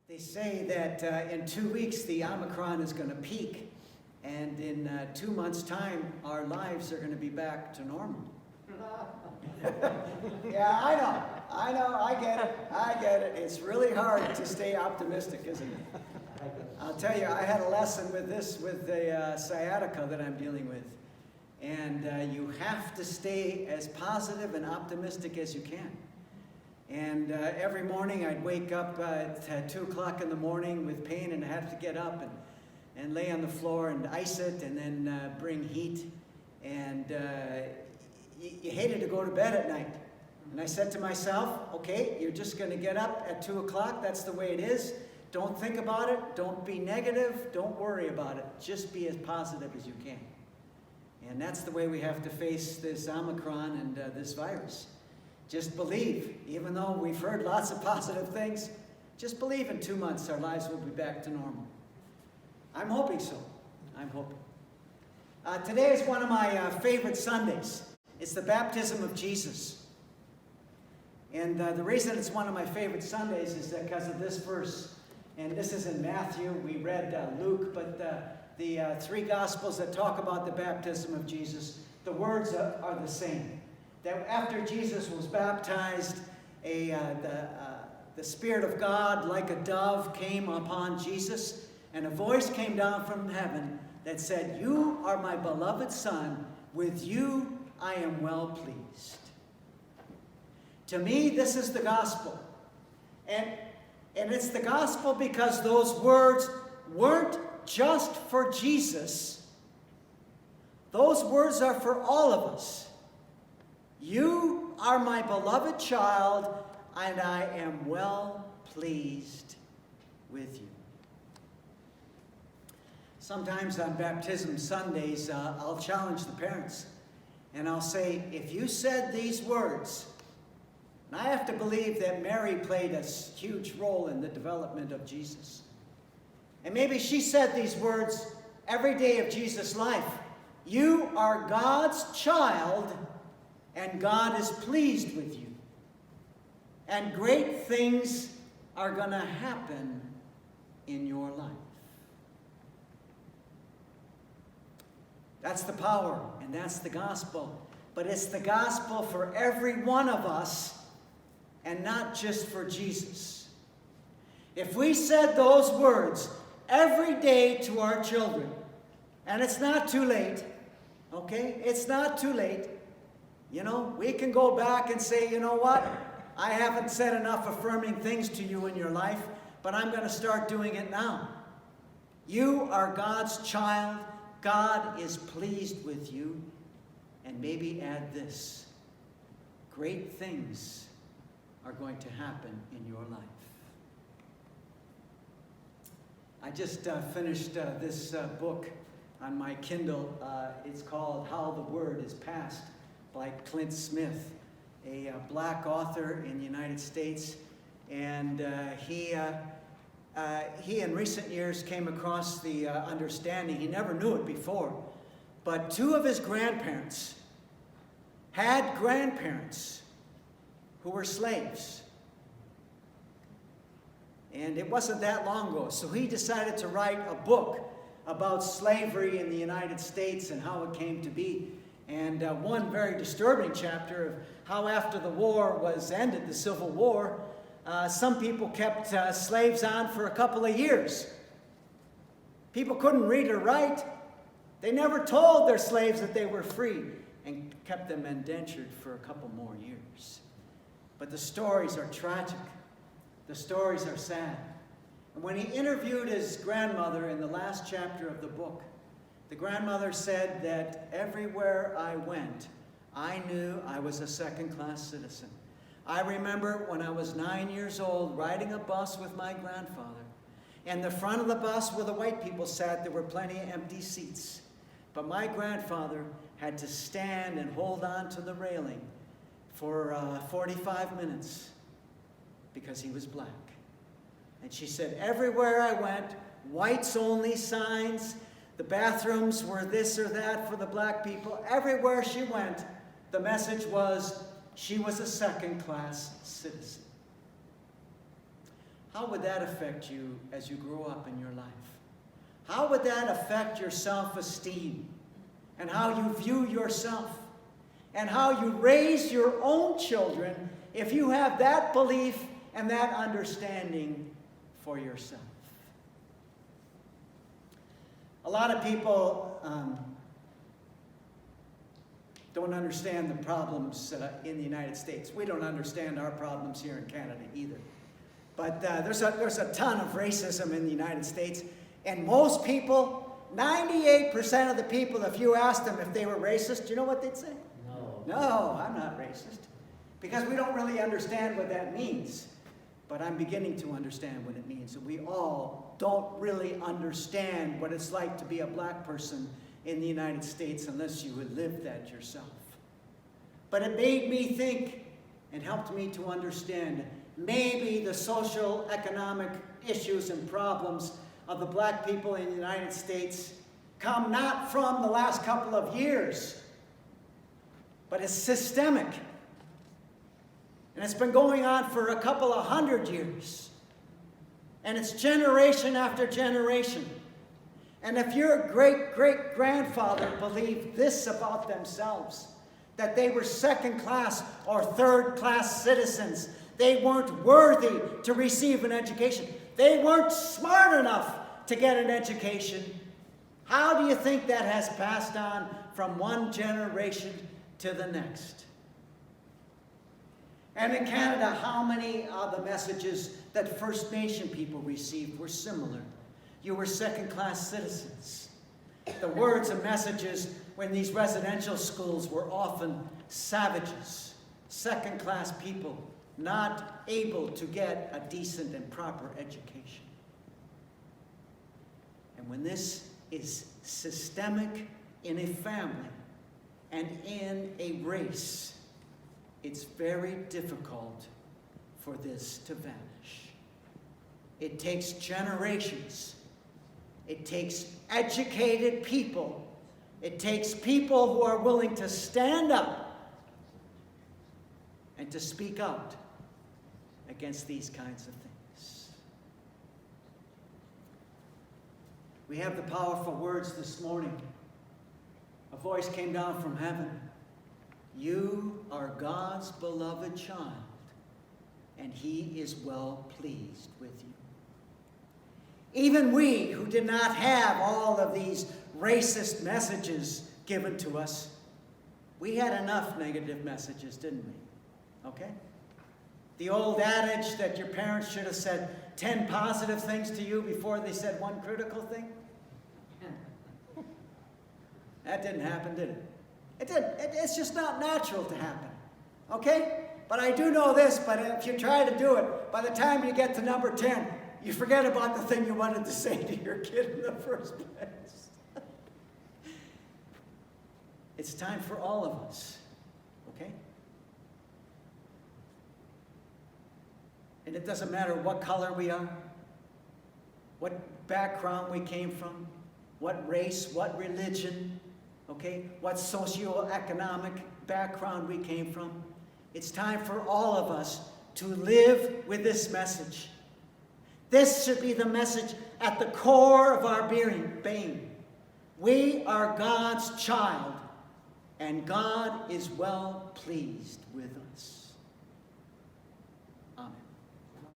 They say that in 2 weeks the Omicron is going to peak, and in 2 months' time our lives are going to be back to normal. Yeah, I know, I get it. It's really hard to stay optimistic, isn't it? I'll tell you, I had a lesson with the sciatica that I'm dealing with. And you have to stay as positive and optimistic as you can. And every morning I'd wake up at 2 o'clock in the morning with pain, and I have to get up and lay on the floor and ice it, and then bring heat. And you hated to go to bed at night. And I said to myself, okay, you're just going to get up at 2 o'clock. That's the way it is. Don't think about it. Don't be negative. Don't worry about it. Just be as positive as you can. And that's the way we have to face this Omicron and this virus. Just believe, even though we've heard lots of positive things, just believe in 2 months our lives will be back to normal. I'm hoping so. I'm hoping. Today is one of my favorite Sundays. It's the baptism of Jesus. And the reason it's one of my favorite Sundays is because of this verse. And this is in Matthew. We read Luke, but the three Gospels that talk about the baptism of Jesus, the words are the same. That after Jesus was baptized, the Spirit of God, like a dove, came upon Jesus, and a voice came down from heaven that said, "You are my beloved Son, with you I am well pleased." To me, this is the gospel. And it's the gospel because those words weren't just for Jesus. Those words are for all of us. You are my beloved child, and I am well pleased with you. Sometimes on baptism Sundays, I'll challenge the parents, and I'll say, if you said these words, and I have to believe that Mary played a huge role in the development of Jesus. And maybe she said these words every day of Jesus' life. You are God's child, and God is pleased with you. And great things are going to happen in your life. That's the power, and that's the gospel. But it's the gospel for every one of us, and not just for Jesus. If we said those words every day to our children, and it's not too late, okay? It's not too late. You know, we can go back and say, you know what? I haven't said enough affirming things to you in your life, but I'm going to start doing it now. You are God's child. God is pleased with you. And maybe add this. Great things are going to happen in your life. I just finished this book on my Kindle. It's called How the Word is Passed by Clint Smith, a black author in the United States. And he in recent years came across the understanding, he never knew it before, but 2 of his grandparents had grandparents who were slaves. And it wasn't that long ago. So he decided to write a book about slavery in the United States and how it came to be. And one very disturbing chapter of how after the war was ended, the Civil War, some people kept slaves on for a couple of years. People couldn't read or write. They never told their slaves that they were free and kept them indentured for a couple more years. But the stories are tragic. The stories are sad. And when he interviewed his grandmother in the last chapter of the book, the grandmother said that everywhere I went, I knew I was a second-class citizen. I remember when I was 9 years old riding a bus with my grandfather. And the front of the bus where the white people sat, there were plenty of empty seats. But my grandfather had to stand and hold on to the railing for 45 minutes because he was black. And she said, everywhere I went, whites only signs, the bathrooms were this or that for the black people. Everywhere she went, the message was she was a second-class citizen. how would that affect you as you grow up in your life? How would that affect your self-esteem and how you view yourself and how you raise your own children if you have that belief and that understanding for yourself? A lot of people don't understand the problems in the United States. We don't understand our problems here in Canada either. But there's a ton of racism in the United States. And most people, 98% of the people, if you asked them if they were racist, do you know what they'd say? No, I'm not racist. Because we don't really understand what that means. But I'm beginning to understand what it means. And we all don't really understand what it's like to be a black person in the United States unless you had lived that yourself. But it made me think and helped me to understand maybe the social, economic issues and problems of the black people in the United States come not from the last couple of years, but it's systemic. And it's been going on for a couple of 100 years. And it's generation after generation. And if your great-great-grandfather believed this about themselves, that they were second-class or third-class citizens, they weren't worthy to receive an education, they weren't smart enough to get an education, how do you think that has passed on from one generation to the next? And in Canada, how many of the messages that First Nation people received were similar? You were second-class citizens. The words and messages when these residential schools were often savages, second-class people, not able to get a decent and proper education. And when this is systemic in a family and in a race, it's very difficult for this to vanish. It takes generations. It takes educated people. It takes people who are willing to stand up and to speak out against these kinds of things. We have the powerful words this morning. A voice came down from heaven. You are God's beloved child, and He is well pleased with you. Even we, who did not have all of these racist messages given to us, we had enough negative messages, didn't we? Okay? The old adage that your parents should have said 10 positive things to you before they said one critical thing. That didn't happen, did it? It didn't. It's just not natural to happen. Okay? But I do know this, but if you try to do it, by the time you get to number 10, you forget about the thing you wanted to say to your kid in the first place. It's time for all of us. Okay? And it doesn't matter what color we are, what background we came from, what race, what religion, okay, what socioeconomic background we came from. It's time for all of us to live with this message. This should be the message at the core of our being. We are God's child, and God is well pleased with us.